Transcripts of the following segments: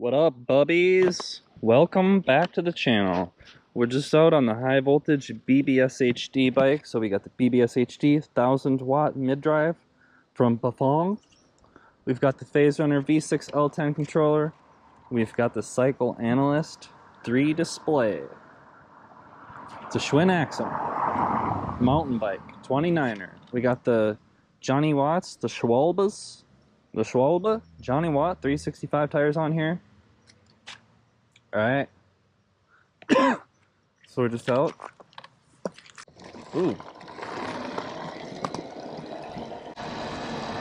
What up, bubbies? Welcome back to the channel. We're just out on the high voltage BBS HD bike. So we got the BBS HD 1000-watt mid-drive from Bafong. We've got the Phase Runner V6 L10 controller. We've got the Cycle Analyst 3 display. It's a Schwinn Axum mountain bike, 29er. We got the Johnny Watts, the Schwalbe, Johnny Watt 365 tires on here. Alright. So we're just out. Ooh.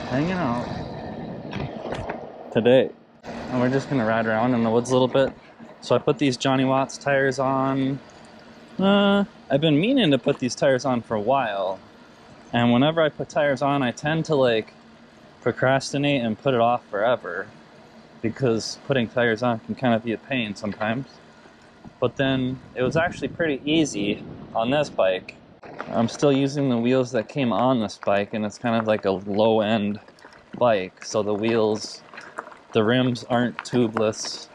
Hanging out today. And we're just gonna ride around in the woods a little bit. So I put these Johnny Watts tires on. I've been meaning to put these tires on for a while. And whenever I put tires on, I tend to procrastinate and put it off forever, because putting tires on can kind of be a pain sometimes. But then it was actually pretty easy on this bike. I'm still using the wheels that came on this bike, and it's kind of like a low-end bike, so the wheels, the rims aren't tubeless,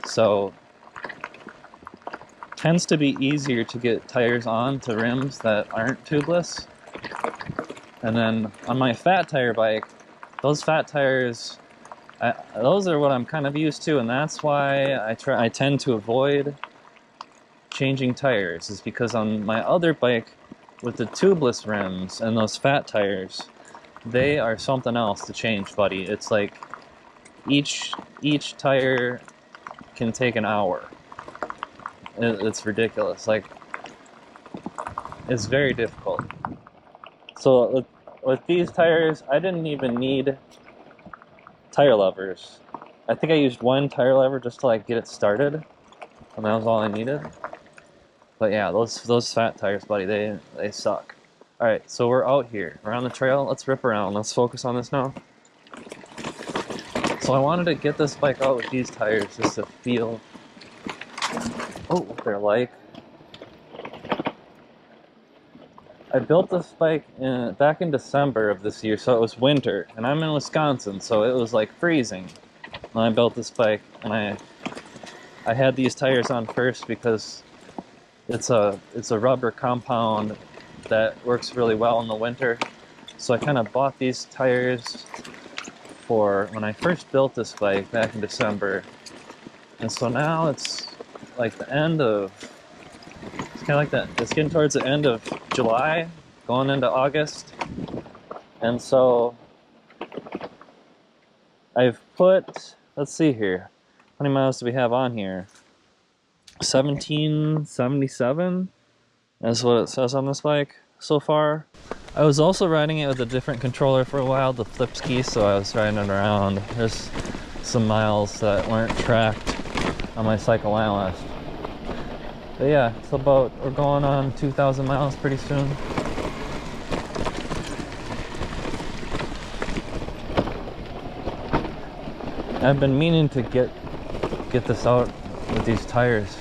so it tends to be easier to get tires on to rims that aren't tubeless. And then on my fat tire bike, those fat tires, those are what I'm kind of used to, and that's why I tend to avoid changing tires, is because on my other bike with the tubeless rims and those fat tires, they are something else to change, buddy. It's like each tire can take an hour. It's ridiculous. Like, it's very difficult. So with these tires, I didn't even need tire levers. I think I used one tire lever just to get it started, and that was all I needed. But yeah, those fat tires, buddy, they suck. All right, so we're out here, we're on the trail. Let's rip around. Let's focus on this now. So I wanted to get this bike out with these tires just to feel what they're like. I built this bike back in December of this year, so it was winter, and I'm in Wisconsin, so it was freezing when I built this bike. And I had these tires on first because it's a rubber compound that works really well in the winter. So I kind of bought these tires for when I first built this bike back in December, and so now it's the end of. It's kind of like that. It's getting towards the end of July, going into August. And so I've put, let's see here, how many miles do we have on here? 1777 is what it says on this bike so far. I was also riding it with a different controller for a while, the Flipski, so I was riding it around. There's some miles that weren't tracked on my Cycle Analyst. But yeah, it's we're going on 2,000 miles pretty soon. I've been meaning to get this out with these tires,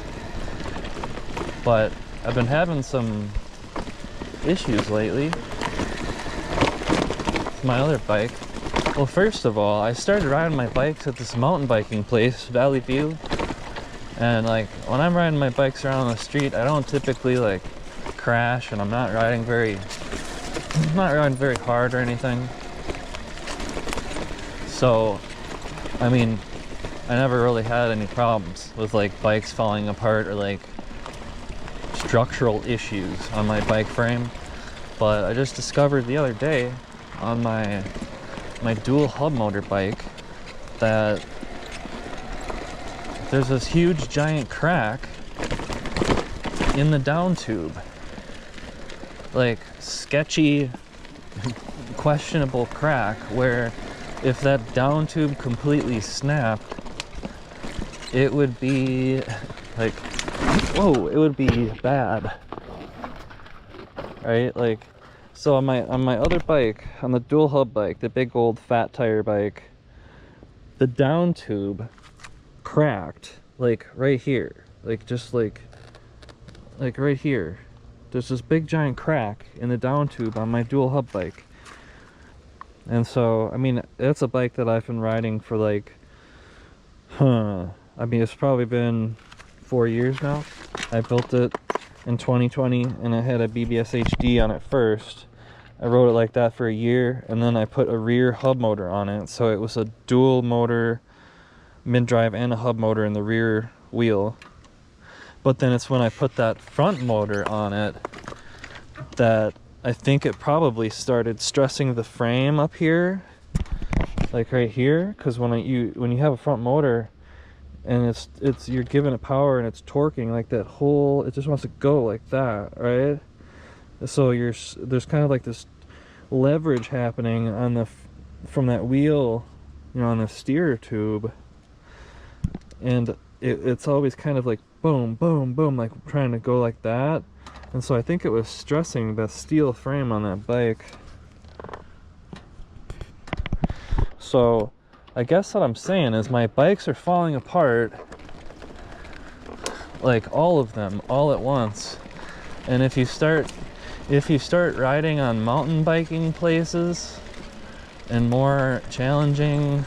but I've been having some issues lately with my other bike. Well, first of all, I started riding my bikes at this mountain biking place, Valley View. And when I'm riding my bikes around the street, I don't typically crash, and I'm not riding very hard or anything. So, I mean, I never really had any problems with bikes falling apart or structural issues on my bike frame. But I just discovered the other day on my dual hub motor bike that there's this huge giant crack in the down tube. Sketchy, questionable crack where if that down tube completely snapped, it would be it would be bad. Right? So on my other bike, on the dual hub bike, the big old fat tire bike, the down tube cracked right here, just right here. There's this big giant crack in the down tube on my dual hub bike. And so, I mean, it's a bike that I've been riding for I mean, it's probably been 4 years now. I built it in 2020 and it had a BBS HD on it first. I rode it like that for a year, and then I put a rear hub motor on it, so it was a dual motor mid-drive and a hub motor in the rear wheel. But then it's when I put that front motor on it that I think it probably started stressing the frame up here, like right here, because when you have a front motor and it's you're giving it power and it's torquing like that whole, it just wants to go like that, right? So there's kind of like this leverage happening on the from that wheel, you know, on the steer tube, and it's always kind of like boom, boom, boom, like trying to go like that. And so I think it was stressing the steel frame on that bike. So I guess what I'm saying is my bikes are falling apart, like all of them, all at once. And if you start riding on mountain biking places and more challenging,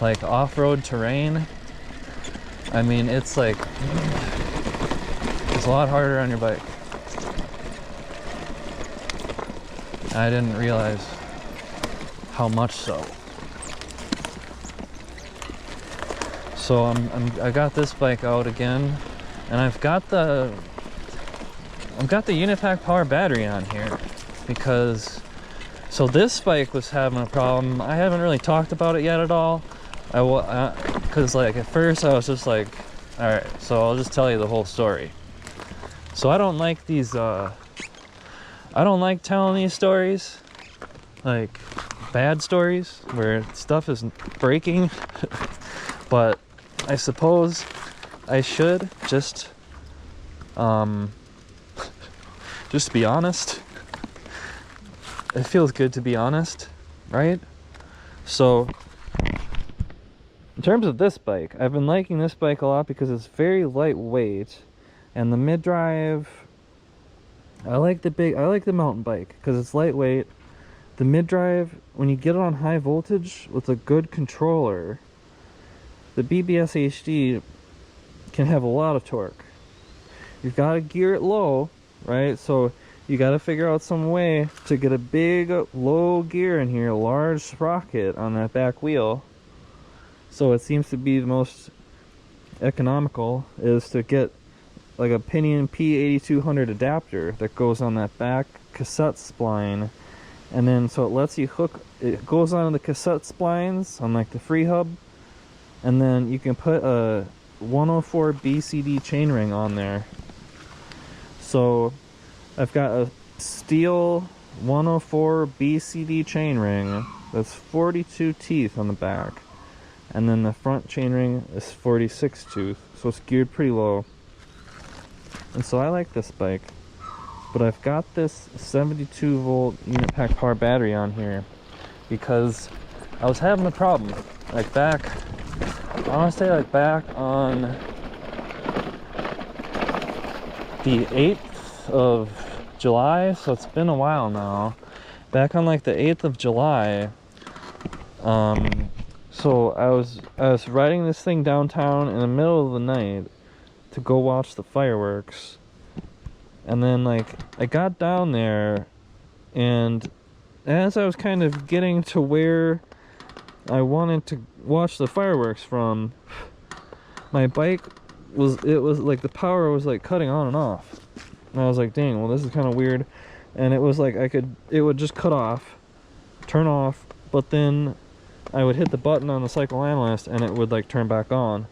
like off-road terrain, I mean, it's like, it's a lot harder on your bike. I didn't realize how much so. So I got this bike out again, and I've got the Unipack power battery on here because, so this bike was having a problem. I haven't really talked about it yet at all. Because like at first I was just like, all right, so I'll just tell you the whole story. So I don't like these, I don't like telling these stories, like bad stories where stuff is breaking, but I suppose I should just be honest. It feels good to be honest, right? So in terms of this bike, I've been liking this bike a lot because it's very lightweight, and the mid-drive, I like the mountain bike because it's lightweight. The mid-drive, when you get it on high voltage with a good controller, the BBS HD can have a lot of torque. You've got to gear it low, right? So you got to figure out some way to get a big low gear in here, a large sprocket on that back wheel. So it seems to be the most economical is to get like a Pinion P8200 adapter that goes on that back cassette spline, and then so it lets you hook, it goes on the cassette splines on like the free hub, and then you can put a 104 BCD chainring on there. So I've got a steel 104 BCD chainring that's 42 teeth on the back, and then the front chainring is 46 tooth, so it's geared pretty low. And so I like this bike, but I've got this 72 volt Unipack power battery on here because I was having a problem like back, I want to say like back on the 8th of July, so it's been a while now. Back on like the 8th of July, so I was riding this thing downtown in the middle of the night to go watch the fireworks, and then like I got down there, and as I was kind of getting to where I wanted to watch the fireworks from, my bike was like the power was like cutting on and off, and I was like, dang, well this is kind of weird. And it was like it would just cut off, turn off, but then I would hit the button on the psychoanalyst and it would like turn back on.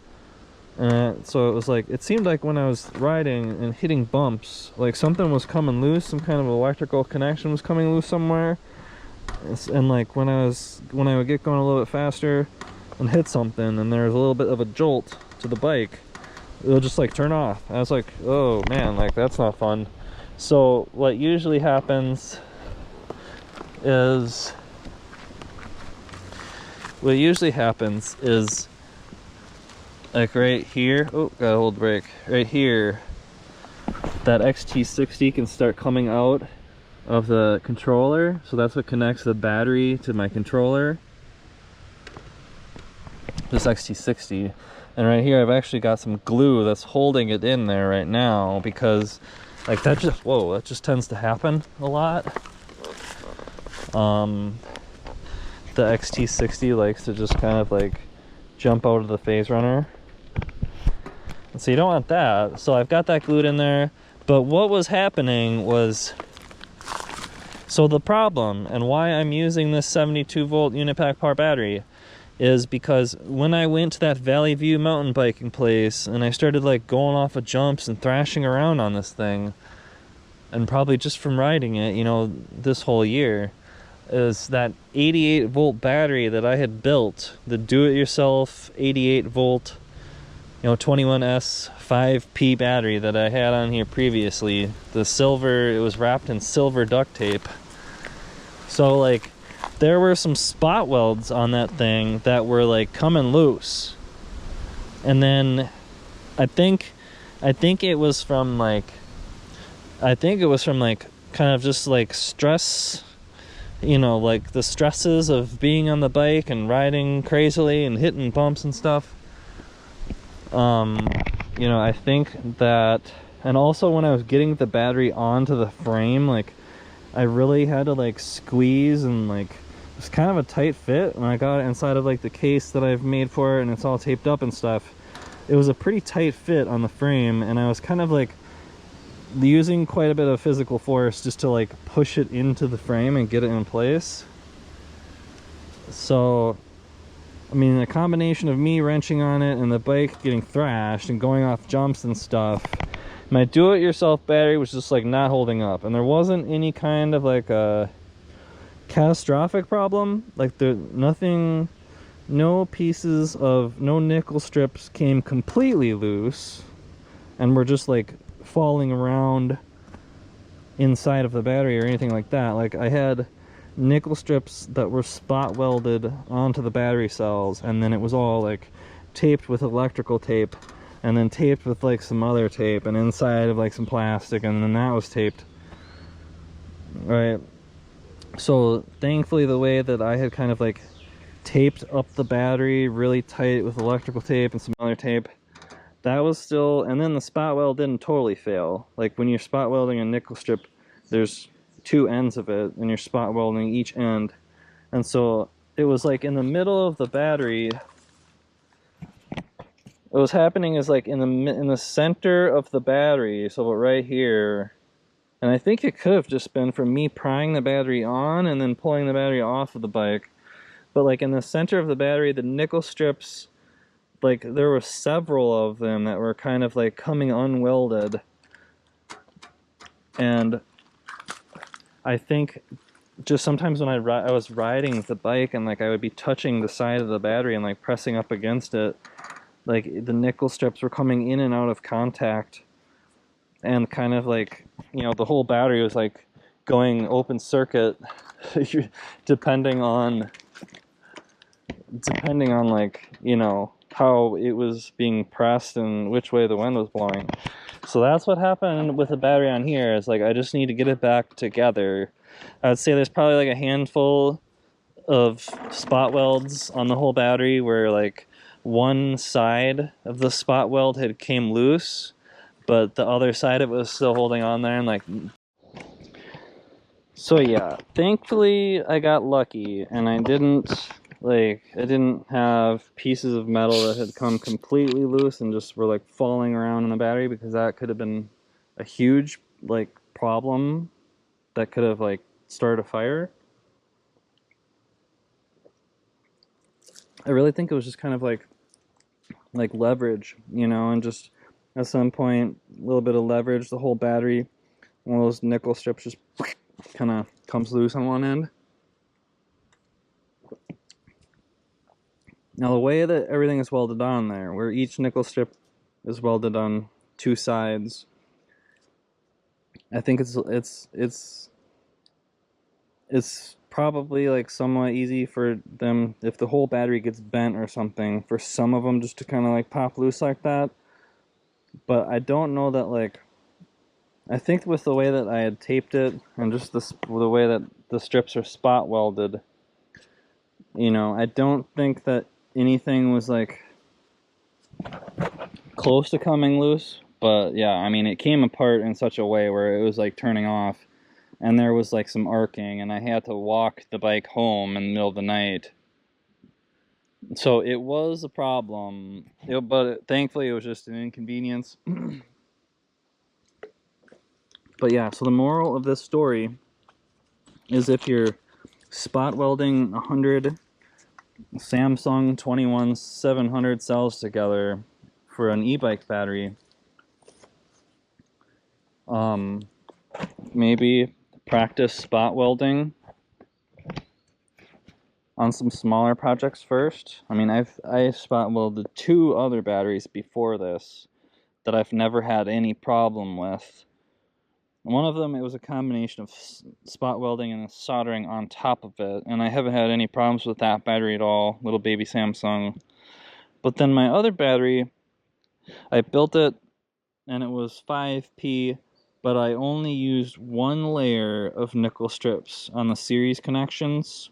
And so it was like, it seemed like when I was riding and hitting bumps, like something was coming loose, some kind of electrical connection was coming loose somewhere. And like when I would get going a little bit faster and hit something and there was a little bit of a jolt to the bike, it'll just like turn off. I was like, oh man, like that's not fun. So what usually happens is like right here, oh, gotta hold the brake, right here, that XT60 can start coming out of the controller. So that's what connects the battery to my controller. this XT60. And right here I've actually got some glue that's holding it in there right now, because like that just tends to happen a lot. The XT60 likes to just kind of like jump out of the phase runner. And so you don't want that. So I've got that glued in there. But what was happening was, so the problem and why I'm using this 72 volt unit pack power battery is because when I went to that Valley View mountain biking place and I started like going off of jumps and thrashing around on this thing, and probably just from riding it, you know, this whole year, is that 88 volt battery that I had built, the do-it-yourself 88 volt, you know, 21S 5P battery that I had on here previously. The silver, it was wrapped in silver duct tape. So like there were some spot welds on that thing that were like coming loose. And then I think it was from like kind of just like stress, you know, like the stresses of being on the bike and riding crazily and hitting bumps and stuff. You know, I think that, and also when I was getting the battery onto the frame, like I really had to like squeeze, and like it was kind of a tight fit when I got it inside of like the case that I've made for it and it's all taped up and stuff. It was a pretty tight fit on the frame, and I was kind of like using quite a bit of physical force just to like push it into the frame and get it in place. So I mean, a combination of me wrenching on it and the bike getting thrashed and going off jumps and stuff, my do-it-yourself battery was just like not holding up, and there wasn't any kind of like a catastrophic problem. Like no nickel strips came completely loose and were just like falling around inside of the battery or anything like that. Like I had nickel strips that were spot welded onto the battery cells, and then it was all like taped with electrical tape, and then taped with like some other tape, and inside of like some plastic, and then that was taped. Right. So thankfully the way that I had kind of like taped up the battery really tight with electrical tape and some other tape, that was still, and then the spot weld didn't totally fail. Like when you're spot welding a nickel strip, there's two ends of it and you're spot welding each end, and so it was like in the middle of the battery. What was happening is like in the center of the battery, so right here, and I think it could have just been from me prying the battery on and then pulling the battery off of the bike, but like in the center of the battery, the nickel strips, like there were several of them that were kind of like coming unwelded, and I think just sometimes when I was riding the bike and like I would be touching the side of the battery and like pressing up against it, like the nickel strips were coming in and out of contact, and kind of like, you know, the whole battery was like going open circuit depending on like, you know, how it was being pressed and which way the wind was blowing. So that's what happened with the battery on here. Is like I just need to get it back together. I would say there's probably like a handful of spot welds on the whole battery where like one side of the spot weld had came loose, but the other side of it was still holding on there, and like, so yeah, thankfully I got lucky and I didn't have pieces of metal that had come completely loose and just were like falling around in the battery, because that could have been a huge like problem that could have like started a fire. I really think it was just kind of like leverage, you know, and just at some point a little bit of leverage, the whole battery, one of those nickel strips just kind of comes loose on one end. Now the way that everything is welded on there, where each nickel strip is welded on two sides, I think it's probably like somewhat easy for them, if the whole battery gets bent or something, for some of them just to kind of like pop loose like that. But I don't know that, like, I think with the way that I had taped it and just the way that the strips are spot welded, you know, I don't think that anything was like close to coming loose. But yeah, I mean, it came apart in such a way where it was like turning off, and there was like some arcing, and I had to walk the bike home in the middle of the night. So it was a problem, but thankfully it was just an inconvenience. But yeah, so the moral of this story is if you're spot welding 100 Samsung 21700 cells together for an e-bike battery, maybe practice spot welding on some smaller projects first. I mean, I spot welded 2 other batteries before this that I've never had any problem with. One of them, it was a combination of spot welding and soldering on top of it, and I haven't had any problems with that battery at all, little baby Samsung. But then my other battery, I built it, and it was 5P, but I only used 1 layer of nickel strips on the series connections.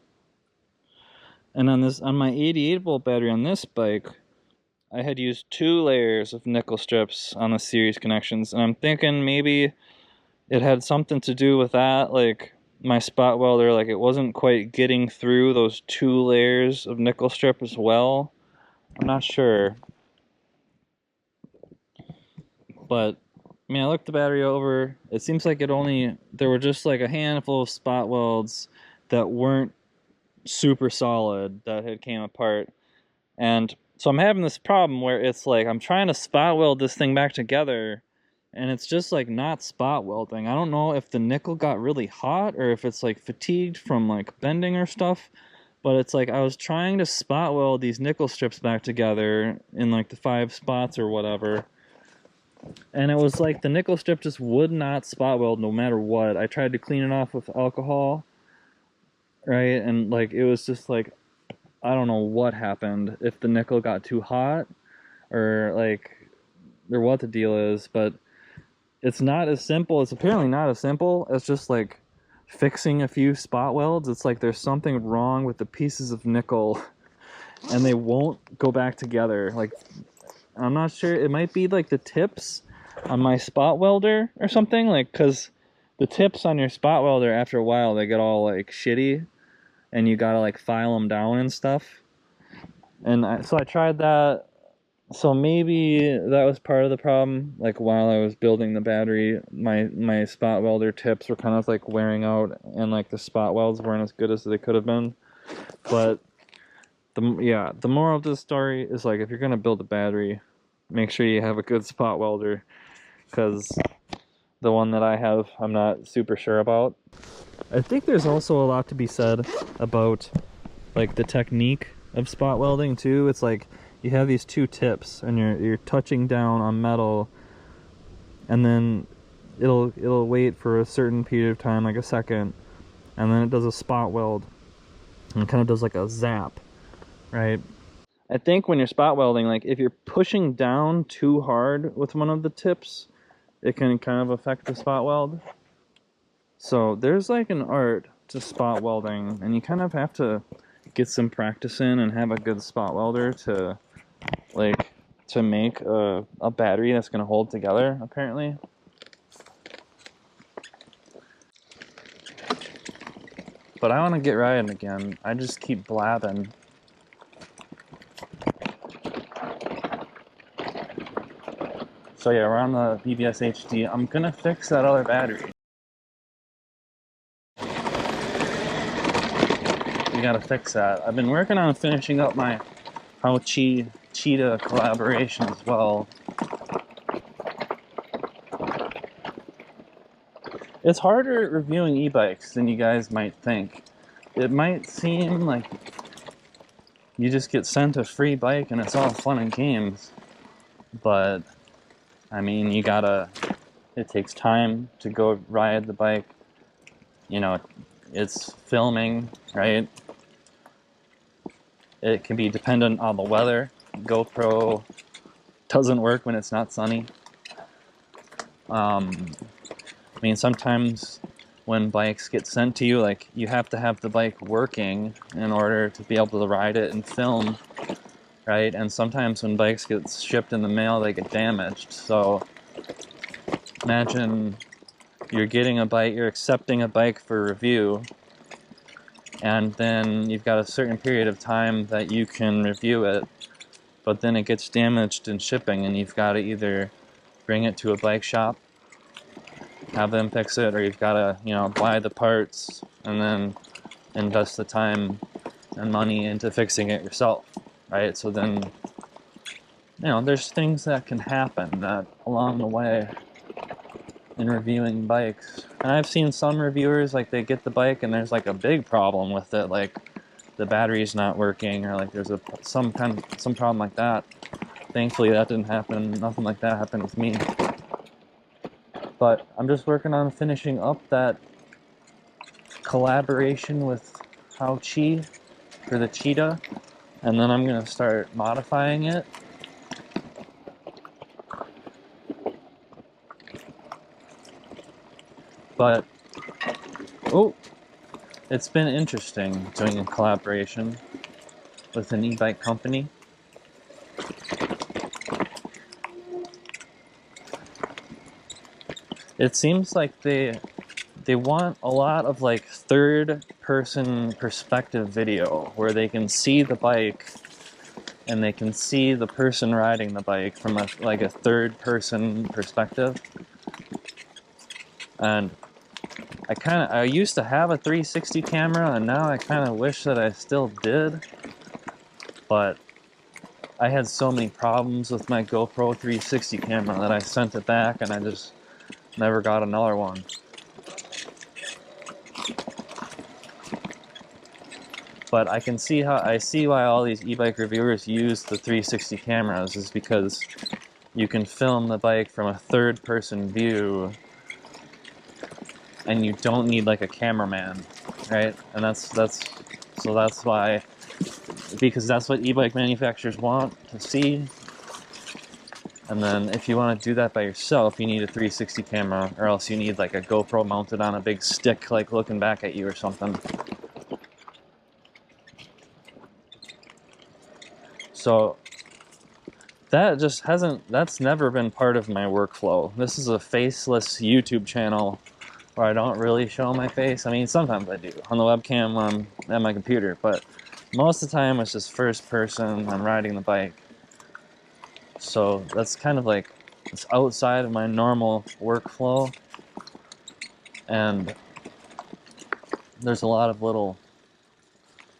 And on my 88-volt battery on this bike, I had used 2 layers of nickel strips on the series connections, and I'm thinking maybe it had something to do with that, like my spot welder, like it wasn't quite getting through those 2 layers of nickel strip as well. I'm not sure. But, I mean, I looked the battery over. It seems like there were just like a handful of spot welds that weren't super solid that had came apart. And so I'm having this problem where it's like I'm trying to spot weld this thing back together, and it's just like not spot welding. I don't know if the nickel got really hot or if it's like fatigued from like bending or stuff, but it's like I was trying to spot weld these nickel strips back together in like the 5 spots or whatever, and it was like the nickel strip just would not spot weld no matter what. I tried to clean it off with alcohol, right, and like it was just like, I don't know what happened, if the nickel got too hot or what the deal is, but it's not as simple. It's apparently not as simple as just like fixing a few spot welds. It's like there's something wrong with the pieces of nickel and they won't go back together. Like, I'm not sure, it might be like the tips on my spot welder or something, like, because the tips on your spot welder after a while they get all like shitty and you gotta like file them down and stuff. And so I tried that. So maybe that was part of the problem. Like while I was building the battery, my spot welder tips were kind of like wearing out, and like the spot welds weren't as good as they could have been. But the moral of this story is like if you're gonna build a battery, make sure you have a good spot welder, because the one that I have, I'm not super sure about. I think there's also a lot to be said about like the technique of spot welding too. It's like you have these 2 tips and you're touching down on metal, and then it'll wait for a certain period of time, like a second, and then it does a spot weld and it kind of does like a zap, right? I think when you're spot welding, like if you're pushing down too hard with one of the tips, it can kind of affect the spot weld. So there's like an art to spot welding, and you kind of have to get some practice in and have a good spot welder to make a battery that's going to hold together, apparently. But I want to get riding again. I just keep blabbing. So yeah, we're on the BBS HD. I'm going to fix that other battery. We got to fix that. I've been working on finishing up my Cheetah collaboration as well. It's harder reviewing e-bikes than you guys might think. It might seem like you just get sent a free bike and it's all fun and games, but I mean, it takes time to go ride the bike. You know, it's filming, right? It can be dependent on the weather. GoPro doesn't work when it's not sunny. I mean, sometimes when bikes get sent to you, like, you have to have the bike working in order to be able to ride it and film. right? And sometimes when bikes get shipped in the mail, they get damaged. So imagine you're getting a bike, you're accepting a bike for review, and then you've got a certain period of time that you can review it, but then it gets damaged in shipping, and you've got to either bring it to a bike shop, have them fix it, or you've got to, you know, buy the parts and then invest the time and money into fixing it yourself, right? So then, you know, there's things that can happen that along the way in reviewing bikes. And I've seen some reviewers, like, they get the bike and there's like a big problem with it, like the battery's not working, or like there's some problem like that. Thankfully that didn't happen. Nothing like that happened with me. But I'm just working on finishing up that collaboration with How Chi for the Cheetah, and then I'm gonna start modifying it. But it's been interesting doing a collaboration with an e-bike company. It seems like they want a lot of like third-person perspective video where they can see the bike and they can see the person riding the bike from a third-person perspective. And I used to have a 360 camera, and now I kind of wish that I still did, but I had so many problems with my GoPro 360 camera that I sent it back, and I just never got another one. But I see why all these e-bike reviewers use the 360 cameras, is because you can film the bike from a third-person view, and you don't need like a cameraman, right? And that's why, because that's what e-bike manufacturers want to see. And then if you want to do that by yourself, you need a 360 camera, or else you need like a GoPro mounted on a big stick, like looking back at you or something. So that's never been part of my workflow. This is a faceless YouTube channel where I don't really show my face. I mean, sometimes I do on the webcam when I'm at my computer, but most of the time it's just first person, I'm riding the bike. So that's kind of like, it's outside of my normal workflow, and there's a lot of little,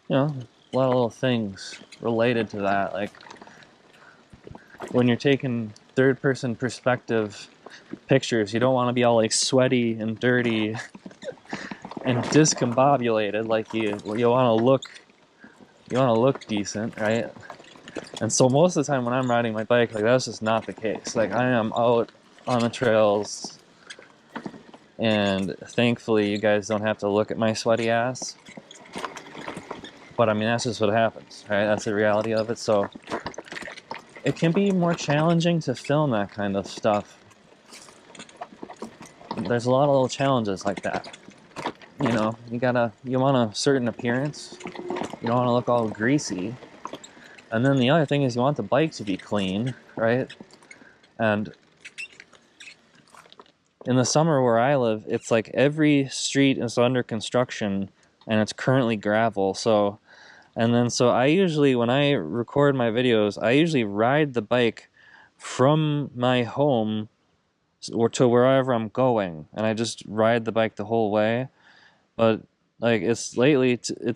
you know, a lot of little things related to that. Like when you're taking third person perspective pictures, you don't want to be all like sweaty and dirty and discombobulated. Like you want to look decent, right? And so most of the time when I'm riding my bike, like that's just not the case. Like I am out on the trails, and thankfully you guys don't have to look at my sweaty ass. But I mean, that's just what happens, right? That's the reality of it. So it can be more challenging to film that kind of stuff. There's a lot of little challenges like that. You know, you want a certain appearance. You don't want to look all greasy. And then the other thing is you want the bike to be clean, right? And in the summer where I live, it's like every street is under construction and it's currently gravel. So I usually, when I record my videos, I usually ride the bike from my home or to wherever I'm going, and I just ride the bike the whole way. But like it's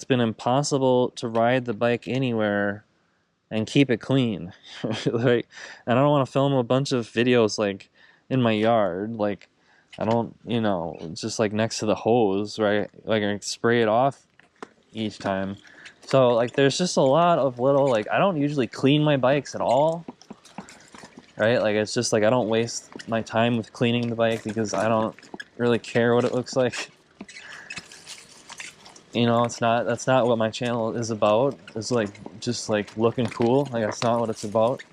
been impossible to ride the bike anywhere and keep it clean. Like, and I don't want to film a bunch of videos like in my yard, like I don't, you know, just like next to the hose, right? Like I spray it off each time. So like there's just a lot of little, like I don't usually clean my bikes at all, right? Like it's just like I don't waste my time with cleaning the bike because I don't really care what it looks like. You know, that's not what my channel is about. It's like just like looking cool. Like that's not what it's about.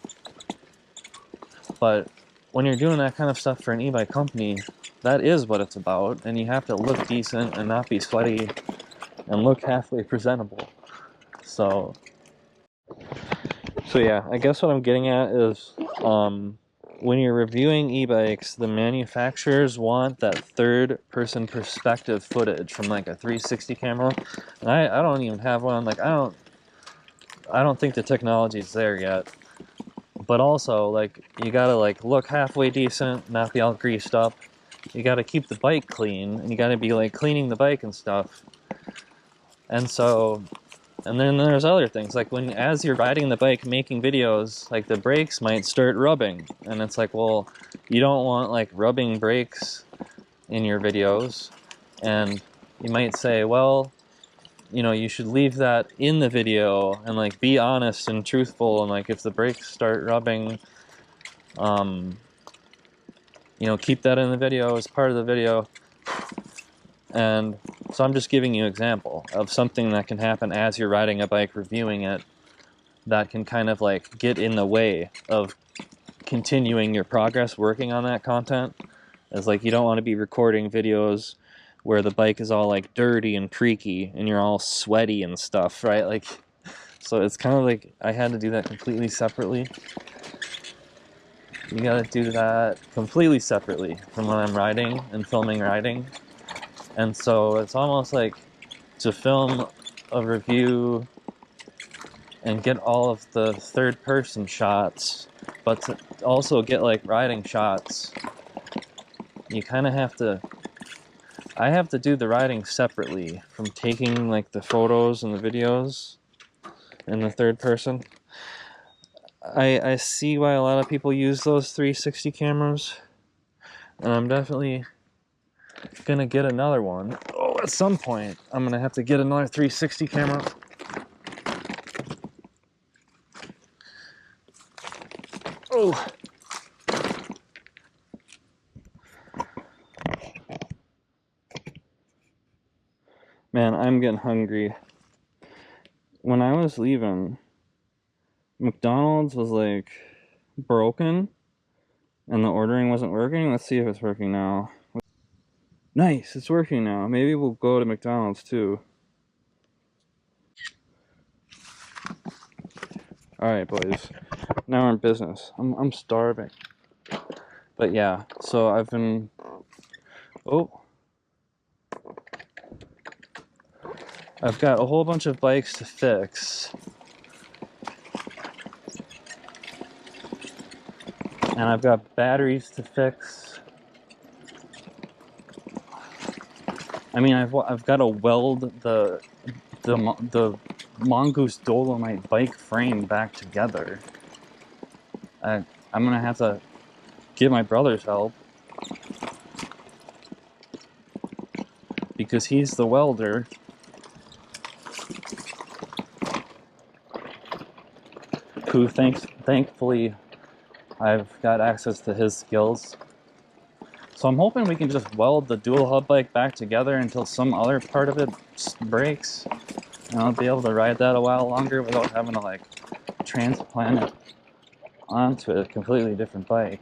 But when you're doing that kind of stuff for an e-bike company, that is what it's about, and you have to look decent and not be sweaty and look halfway presentable. So So yeah, I guess what I'm getting at is when you're reviewing e-bikes, the manufacturers want that third-person perspective footage from like a 360 camera. And I don't even have one. Like I don't think the technology's there yet. But also, like, you gotta like look halfway decent, not be all greased up. You gotta keep the bike clean, and you gotta be like cleaning the bike and stuff. And so, and then there's other things, like as you're riding the bike making videos, like the brakes might start rubbing. And it's like, well, you don't want like rubbing brakes in your videos. And you might say, well, you know, you should leave that in the video and like be honest and truthful. And like if the brakes start rubbing, you know, keep that in the video as part of the video. And so I'm just giving you an example of something that can happen as you're riding a bike, reviewing it, that can kind of like get in the way of continuing your progress working on that content. It's like you don't want to be recording videos where the bike is all like dirty and creaky and you're all sweaty and stuff, right? Like, so it's kind of like I had to do that completely separately. You gotta do that completely separately from when I'm riding and filming riding. And so it's almost like to film a review and get all of the third person shots, but to also get like riding shots, you kind of have to, I have to do the riding separately from taking like the photos and the videos in the third person. I see why a lot of people use those 360 cameras, and I'm definitely gonna get another one. Oh, at some point I'm gonna have to get another 360 camera. Oh, man, I'm getting hungry. When I was leaving, McDonald's was like broken and the ordering wasn't working. Let's see if it's working now. Nice, it's working now. Maybe we'll go to McDonald's too. Alright, boys. Now we're in business. I'm starving. But yeah, so I've been... Oh. I've got a whole bunch of bikes to fix. And I've got batteries to fix. I mean, I've got to weld the Mongoose Dolomite bike frame back together. I'm gonna have to get my brother's help because he's the welder. Who thankfully I've got access to his skills. So I'm hoping we can just weld the dual hub bike back together until some other part of it breaks. And I'll be able to ride that a while longer without having to like transplant it onto a completely different bike.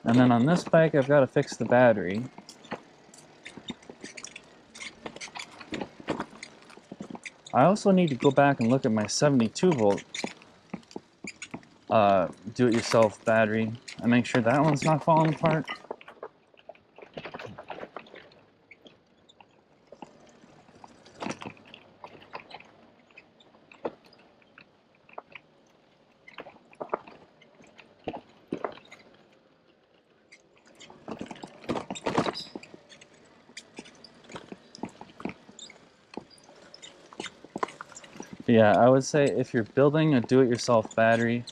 And then on this bike, I've got to fix the battery. I also need to go back and look at my 72 volt do-it-yourself battery and make sure that one's not falling apart. Yeah, I would say if you're building a do-it-yourself battery,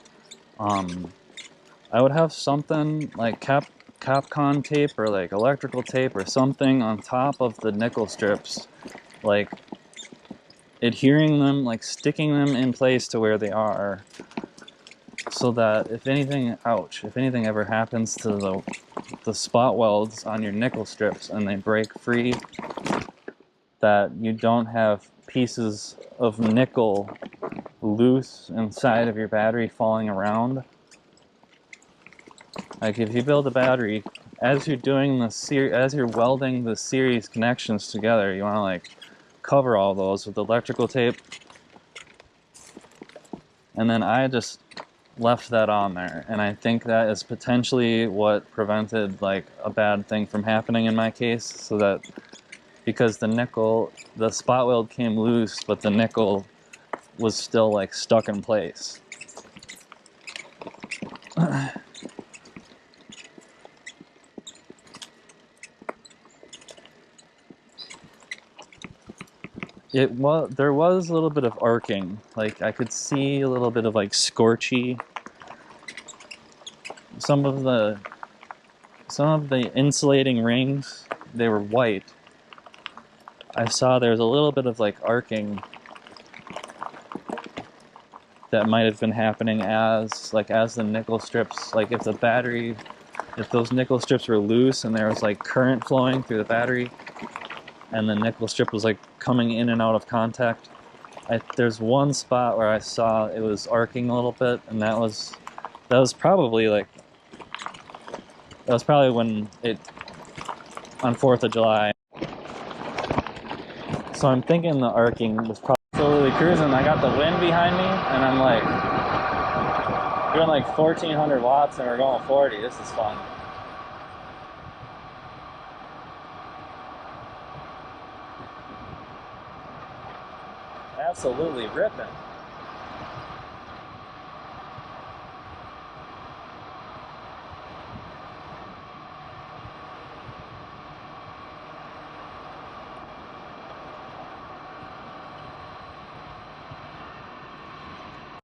I would have something like Capcom tape or like electrical tape or something on top of the nickel strips, like adhering them, like sticking them in place to where they are, so that if anything, if anything ever happens to the spot welds on your nickel strips and they break free, that you don't have pieces of nickel loose inside of your battery falling around. Like if you build a battery, as you're doing as you're welding the series connections together, you want to like cover all those with electrical tape. And then I just left that on there, and I think that is potentially what prevented like a bad thing from happening in my case, so that because the spot weld came loose, but the nickel was still like stuck in place. There was a little bit of arcing, like I could see a little bit of like scorchy. Some of the insulating rings, they were white. I saw there was a little bit of like arcing that might have been happening as the nickel strips, like if those nickel strips were loose and there was like current flowing through the battery and the nickel strip was like coming in and out of contact. There's one spot where I saw it was arcing a little bit, and that was probably when it, on 4th of July. So I'm thinking the arcing was probably cruising. I got the wind behind me, and I'm like, doing like 1400 watts, and we're going 40. This is fun. Absolutely ripping.